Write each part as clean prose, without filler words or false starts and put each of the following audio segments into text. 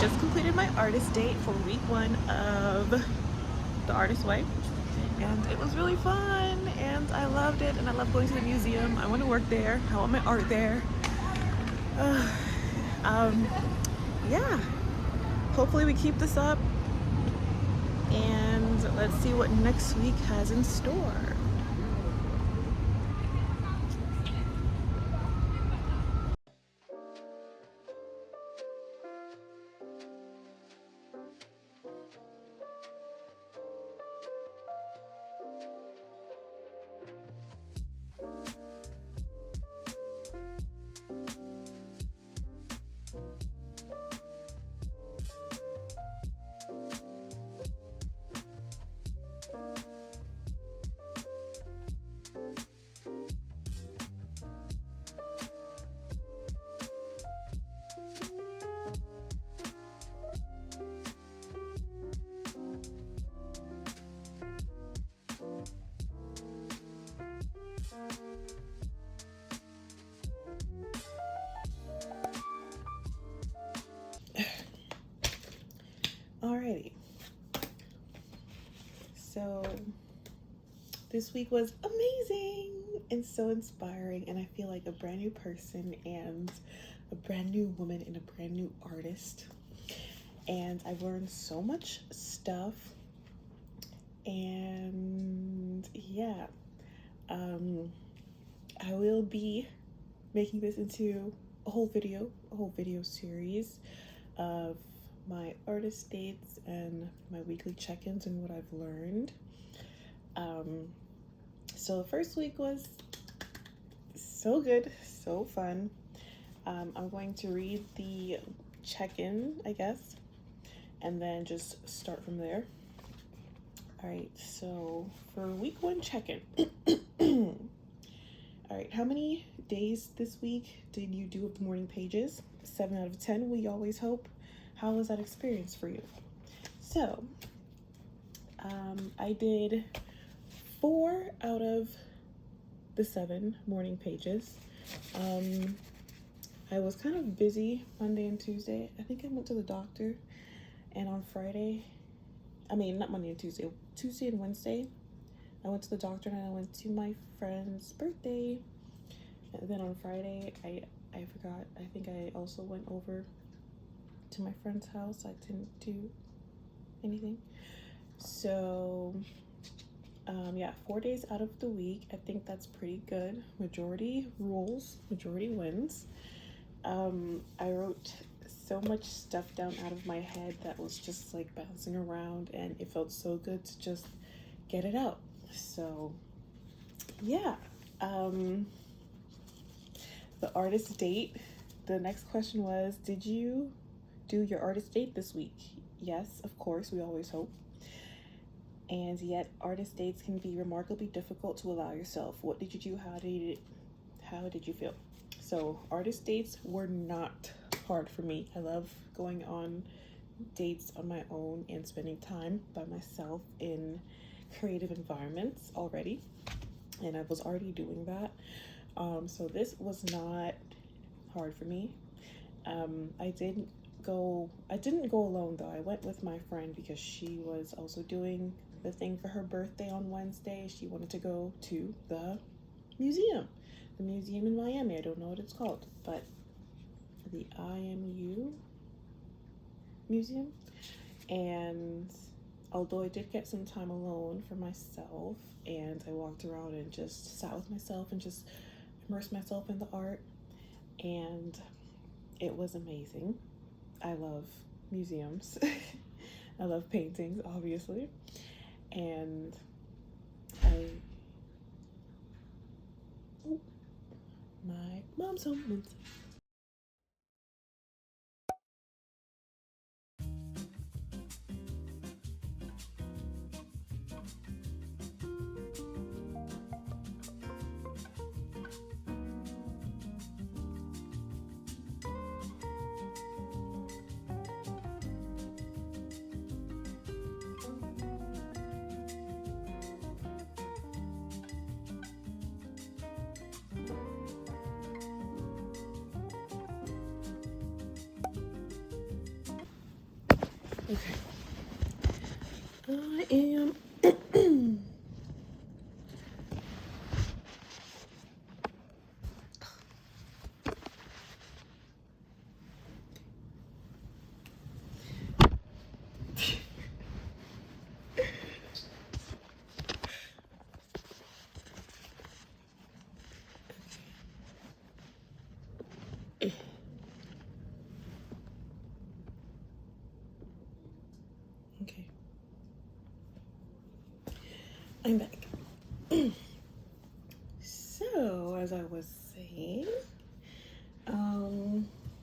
just completed my artist date for week 1 of the Artist Way, and it was really fun and I loved it, and I love going to the museum. I want to work there. I want my art there. Um, yeah, hopefully we keep this up, and let's see what next week has in store. Alrighty, so this week was amazing and so inspiring, and I feel like a brand new person and a brand new woman and a brand new artist, and I've learned so much stuff. And yeah, I will be making this into a whole video series of my artist dates and my weekly check-ins and what I've learned. So the first week was so good, so fun. I'm going to read the check-in, I guess, and then just start from there. All right, so for week 1 check-in. All right, how many days this week did you do of the morning pages? 7 out of 10, we always hope. How was that experience for you? So, I did 4 out of the 7 morning pages. I was kind of busy Monday and Tuesday. I think I went to the doctor, and on Friday, not Monday and Tuesday and Wednesday, I went to the doctor and I went to my friend's birthday. And then on Friday, I forgot, I think I also went over to my friend's house. I didn't do anything. So, yeah, 4 days out of the week. I think that's pretty good. Majority rules, majority wins. I wrote so much stuff down out of my head that was just like bouncing around, and it felt so good to just get it out. So yeah, the artist date, the next question was, did you do your artist date this week? Yes, of course, we always hope. And yet artist dates can be remarkably difficult to allow yourself. What did you do? How did you feel? So artist dates were not hard for me. I love going on dates on my own and spending time by myself in creative environments already, and I was already doing that. So this was not hard for me. I didn't go alone though. I went with my friend because she was also doing the thing for her birthday on Wednesday. She wanted to go to the museum in Miami. I don't know what it's called, but the IMU museum. And although I did get some time alone for myself, and I walked around and just sat with myself and just immersed myself in the art, and it was amazing. I love museums. I love paintings, obviously, and my mom's home. Okay. I am okay. I'm back. So, as I was saying,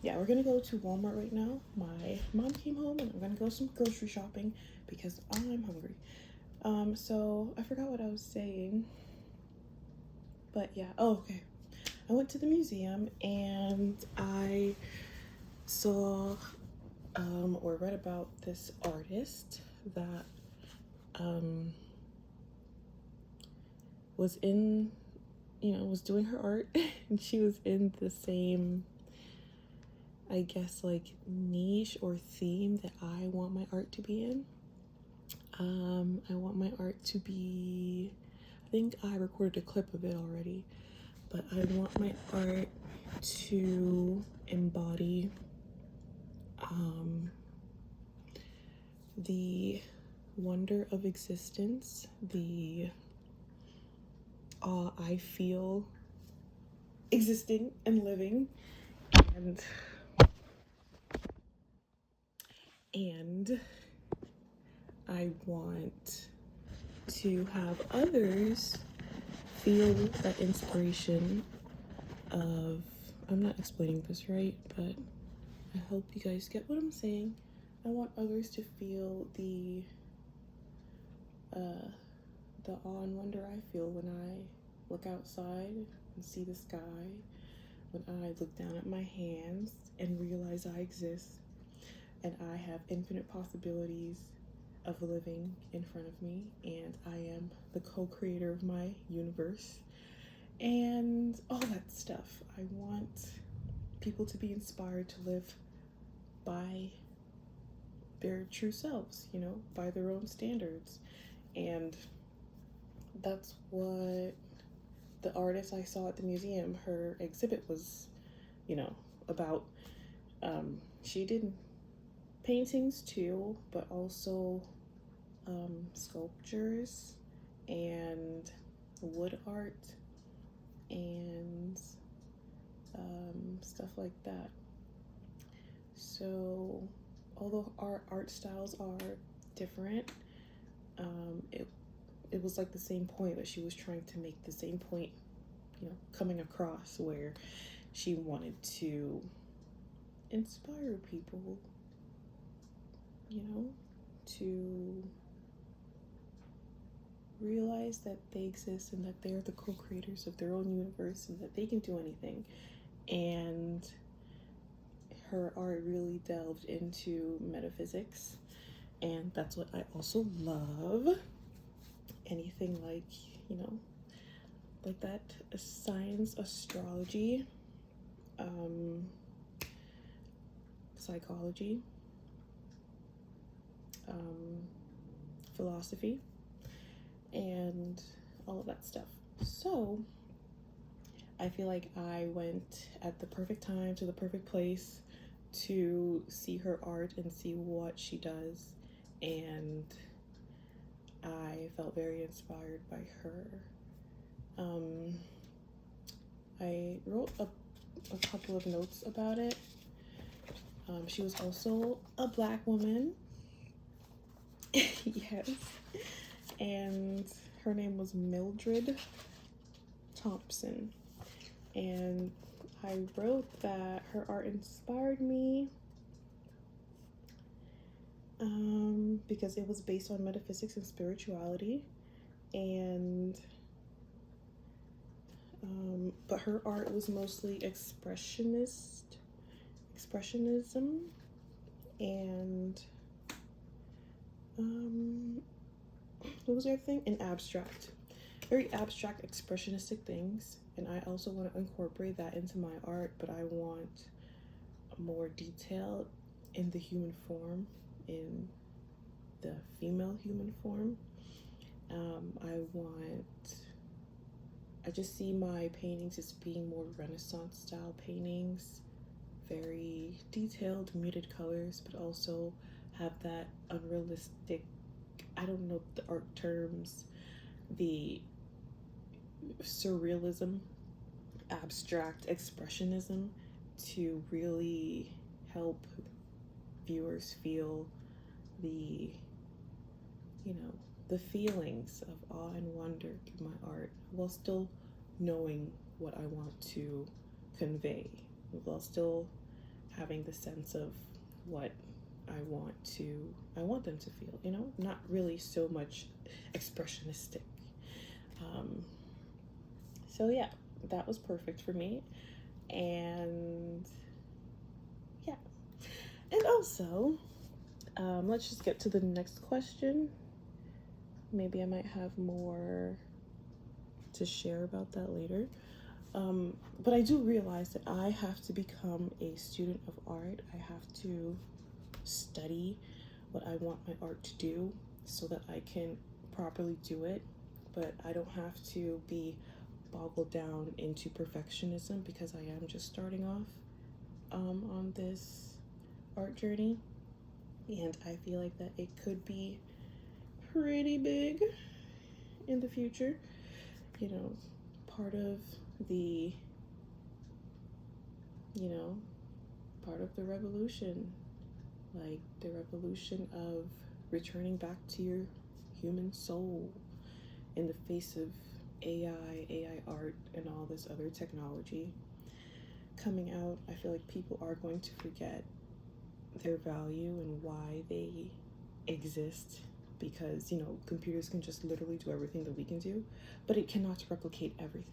yeah, we're gonna go to Walmart right now. My mom came home and I'm gonna go some grocery shopping because I'm hungry. So I forgot what I was saying, but yeah. Oh, okay. I went to the museum and I saw or read about this artist that was in, was doing her art and she was in the same, I guess, like niche or theme that I want my art to be in. I want my art to be, I think I recorded a clip of it already, but I want my art to embody the wonder of existence, the awe I feel existing and living, and I want to have others feel that inspiration of, I'm not explaining this right, but I hope you guys get what I'm saying. I want others to feel the awe and wonder I feel when I look outside and see the sky, when I look down at my hands and realize I exist and I have infinite possibilities of living in front of me, and I am the co-creator of my universe and all that stuff. I want people to be inspired to live by their true selves, by their own standards. And that's what the artist I saw at the museum, her exhibit was, about. She did paintings too, but also sculptures and wood art and stuff like that. So although our art styles are different, it was like the same point, but she was trying to make the same point, coming across, where she wanted to inspire people, to realize that they exist and that they're the co-creators of their own universe and that they can do anything. And her art really delved into metaphysics, and that's what I also love. Anything like, like that, science, astrology, psychology, philosophy, and all of that stuff. So I feel like I went at the perfect time to the perfect place to see her art and see what she does, and I felt very inspired by her. I wrote a couple of notes about it. She was also a Black woman. Yes. And her name was Mildred Thompson. And I wrote that her art inspired me because it was based on metaphysics and spirituality, and but her art was mostly expressionism and what was the other thing? And abstract, very abstract expressionistic things. And I also want to incorporate that into my art, but I want more detail in the human form, in the female human form. I just see my paintings as being more Renaissance style paintings, very detailed, muted colors, but also have that unrealistic, I don't know the art terms, the surrealism, abstract expressionism to really help viewers feel the, the feelings of awe and wonder through my art while still knowing what I want to convey, while still having the sense of what I want them to feel, not really so much expressionistic. So yeah, that was perfect for me. And yeah, and also, let's just get to the next question. Maybe I might have more to share about that later. But I do realize that I have to become a student of art. I have to study what I want my art to do so that I can properly do it. But I don't have to be boggled down into perfectionism because I am just starting off on this art journey. And I feel like that it could be pretty big in the future. Part of the revolution, like the revolution of returning back to your human soul in the face of AI art, and all this other technology coming out. I feel like people are going to forget their value and why they exist, because computers can just literally do everything that we can do, but it cannot replicate everything.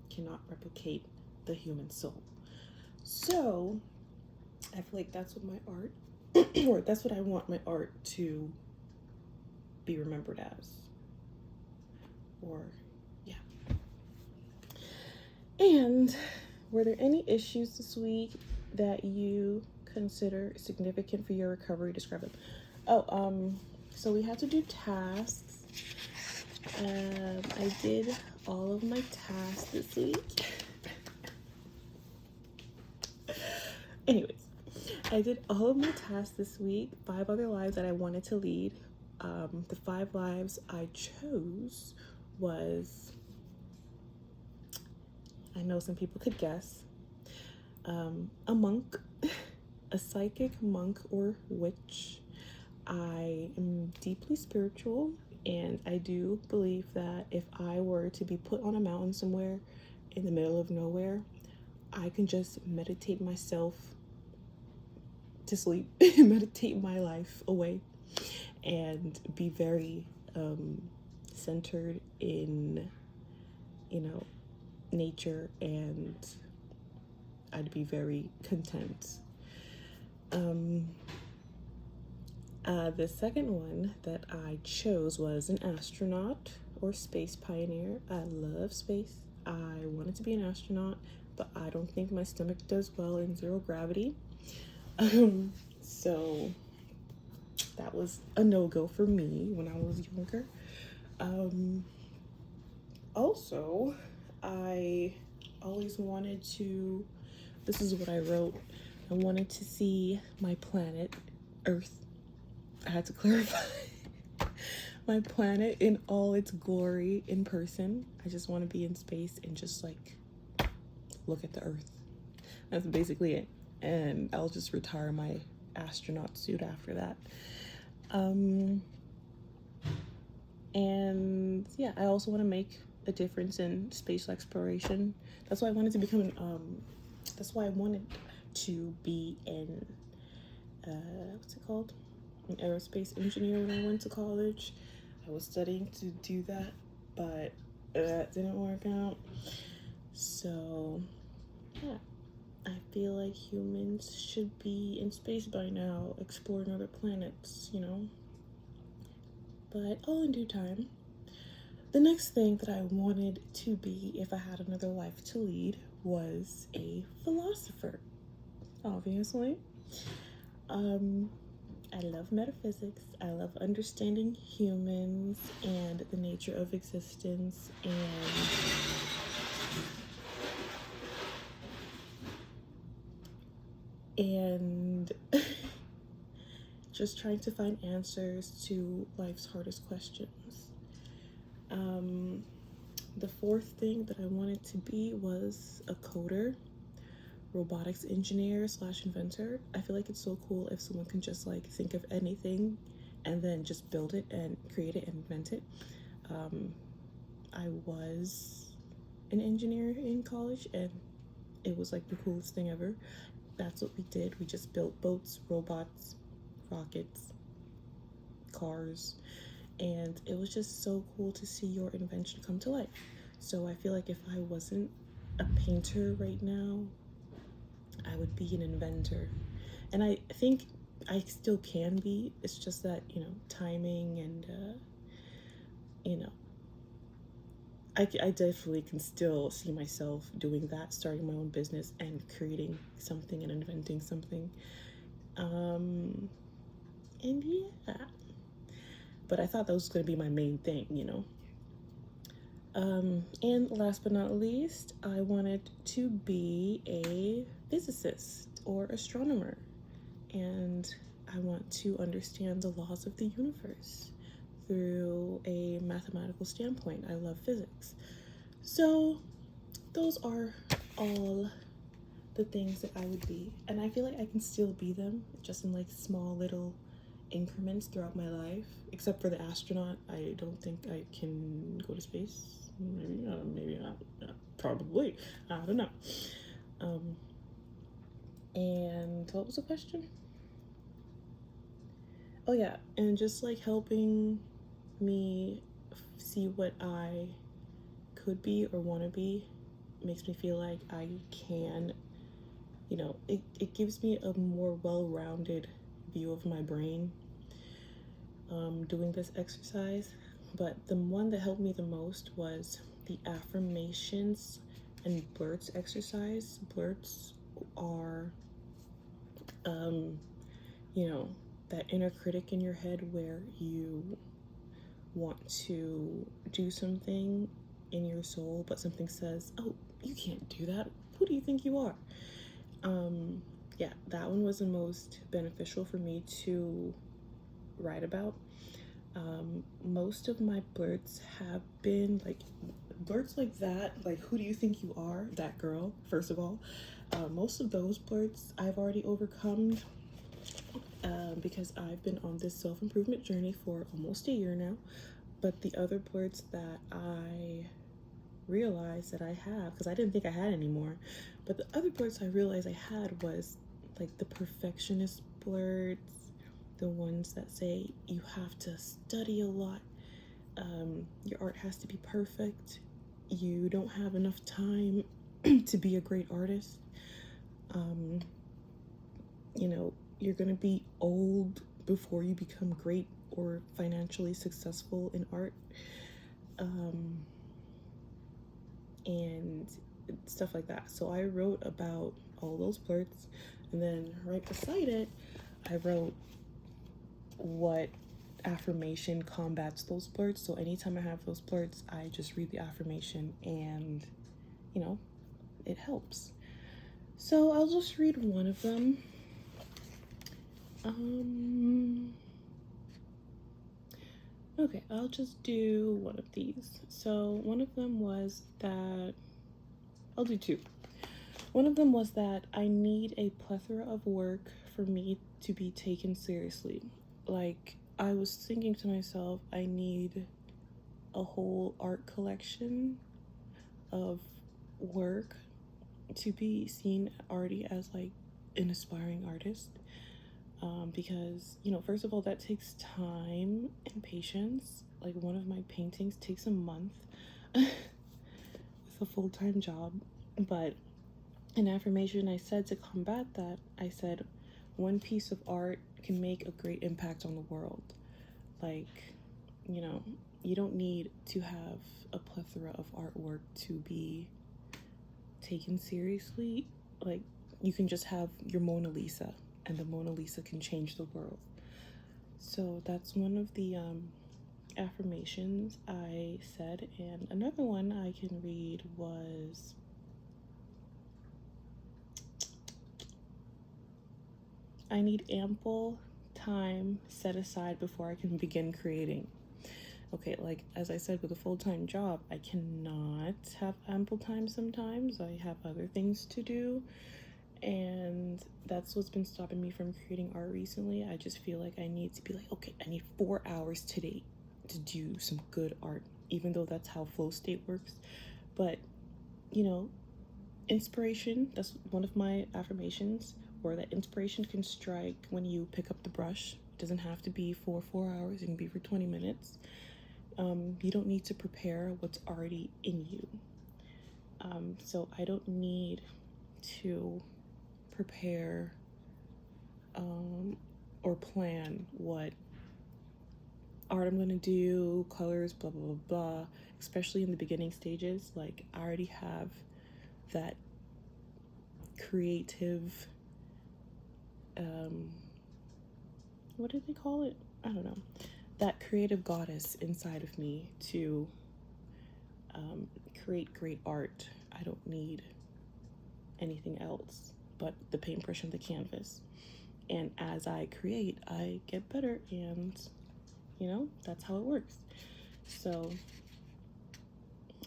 It cannot replicate the human soul. So I feel like that's what my art or that's what I want my art to be remembered as. Or yeah. And were there any issues this week that you consider significant for your recovery? Describe them. So we had to do tasks. I did all of my tasks this week. Anyways, I did all of my tasks this week. 5 other lives that I wanted to lead. The 5 lives I chose was, I know some people could guess, a monk, a psychic monk or witch. I am deeply spiritual, and I do believe that if I were to be put on a mountain somewhere in the middle of nowhere, I can just meditate myself to sleep, meditate my life away, and be very centered in, nature, and I'd be very content. The second one that I chose was an astronaut or space pioneer. I love space. I wanted to be an astronaut, but I don't think my stomach does well in 0 gravity. So that was a no-go for me when I was younger. Also, I always wanted to, this is what I wrote, I wanted to see my planet, Earth. I had to clarify. My planet in all its glory in person. I just want to be in space and just look at the Earth. That's basically it. And I'll just retire my astronaut suit after that. And yeah, I also want to make a difference in space exploration. That's why I wanted to become that's why I wanted to be an what's it called? An aerospace engineer when I went to college. I was studying to do that, but that didn't work out. So yeah, I feel like humans should be in space by now, exploring other planets, but all in due time. The next thing that I wanted to be, if I had another life to lead, was a philosopher, obviously. I love metaphysics. I love understanding humans and the nature of existence, and just trying to find answers to life's hardest questions. The fourth thing that I wanted to be was a coder, robotics engineer slash inventor. I feel like it's so cool if someone can just like think of anything and then just build it and create it and invent it. I was an engineer in college, and it was like the coolest thing ever. That's what we did. We just built boats, robots, rockets, cars, and it was just so cool to see your invention come to life. So I feel like if I wasn't a painter right now, I would be an inventor. And I think I still can be. It's just that, timing and, I definitely can still see myself doing that, starting my own business and creating something and inventing something. And yeah. But I thought that was going to be my main thing, And last but not least, I wanted to be a physicist or astronomer. And I want to understand the laws of the universe through a mathematical standpoint. I love physics. So those are all the things that I would be. And I feel like I can still be them, just in like small little increments throughout my life. Except for the astronaut, I don't think I can go to space. Maybe not. Probably. I don't know. And what was the question? Oh yeah, and just like helping me see what I could be or want to be makes me feel like I can, it gives me a more well-rounded view of my brain doing this exercise. But the one that helped me the most was the affirmations and blurts exercise. Blurts are that inner critic in your head where you want to do something in your soul, but something says, oh, you can't do that. Who do you think you are? Yeah, that one was the most beneficial for me to write about. Most of my blurts have been like blurts like that, like who do you think you are, that girl, first of all. Most of those blurts I've already overcome because I've been on this self-improvement journey for almost a year now. But the other blurts that I realized that I have, because I didn't think I had anymore, but the other blurts I realized I had was like the perfectionist blurts, the ones that say you have to study a lot, your art has to be perfect, you don't have enough time to be a great artist, you're gonna be old before you become great or financially successful in art, and stuff like that. So I wrote about all those blurts, and then right beside it I wrote what affirmation combats those blurts. So anytime I have those blurts, I just read the affirmation and it helps. So I'll just read one of them. Okay, I'll just do one of these. So one of them was that, I'll do two. One of them was that I need a plethora of work for me to be taken seriously. Like, I was thinking to myself, I need a whole art collection of work to be seen already as like an aspiring artist. Because, first of all, that takes time and patience. Like, one of my paintings takes a month with a full-time job. But in affirmation, I said to combat that, I said, one piece of art can make a great impact on the world. Like, you don't need to have a plethora of artwork to be taken seriously. Like, you can just have your Mona Lisa. and the Mona Lisa can change the world. So that's one of the affirmations I said. And another one I can read was, I need ample time set aside before I can begin creating. Okay, like as I said, with a full-time job, I cannot have ample time sometimes. I have other things to do, and that's what's been stopping me from creating art recently. I just feel like I need to be like, okay, I need 4 hours today to do some good art, even though that's how flow state works. But, you know, inspiration, that's one of my affirmations, or that inspiration can strike when you pick up the brush. It doesn't have to be for 4 hours, it can be for 20 minutes. You don't need to prepare what's already in you. So I don't need to prepare or plan what art I'm gonna do, colors, blah, blah, blah, blah, especially in the beginning stages. Like, I already have that creative, what did they call it? I don't know. That creative goddess inside of me to create great art. I don't need anything else but the paintbrush and the canvas. And as I create, I get better, and you know, that's how it works. So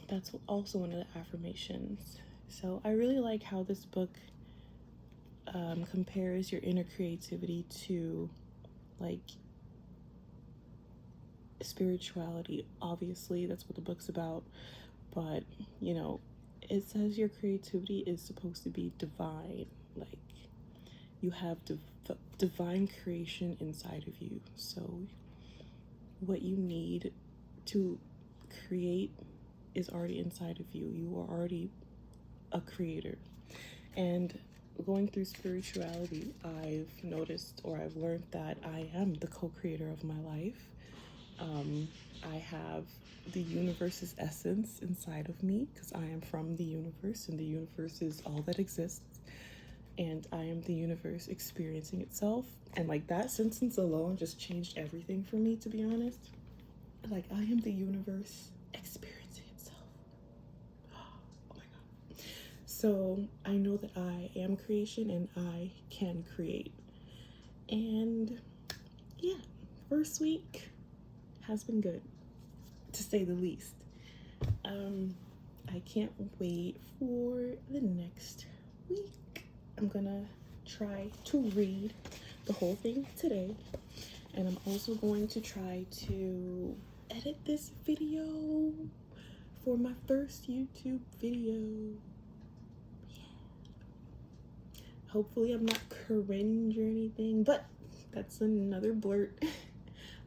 that's also one of the affirmations. So I really like how this book compares your inner creativity to like spirituality. Obviously, that's what the book's about, but you know, it says your creativity is supposed to be divine. Like, you have divine creation inside of you. So what you need to create is already inside of you. You are already a creator. And going through spirituality, I've noticed, or I've learned, that I am the co-creator of my life. I have the universe's essence inside of me, because I am from the universe, and the universe is all that exists, and I am the universe experiencing itself. And like, that sentence alone just changed everything for me, to be honest. Like, I am the universe experiencing itself. Oh my god. So I know that I am creation, and I can create. And yeah, first week has been good, to say the least. I can't wait for the next week. I'm gonna try to read the whole thing today, and I'm also going to try to edit this video for my first YouTube video. Yeah. Hopefully I'm not cringe or anything, but that's another blurt.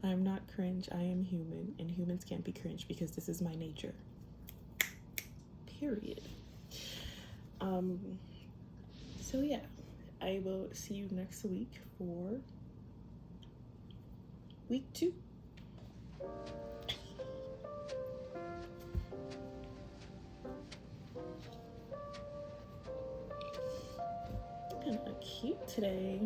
I'm not cringe, I am human, and humans can't be cringe because this is my nature. Period. So yeah, I will see you next week for week 2. Kinda cute today.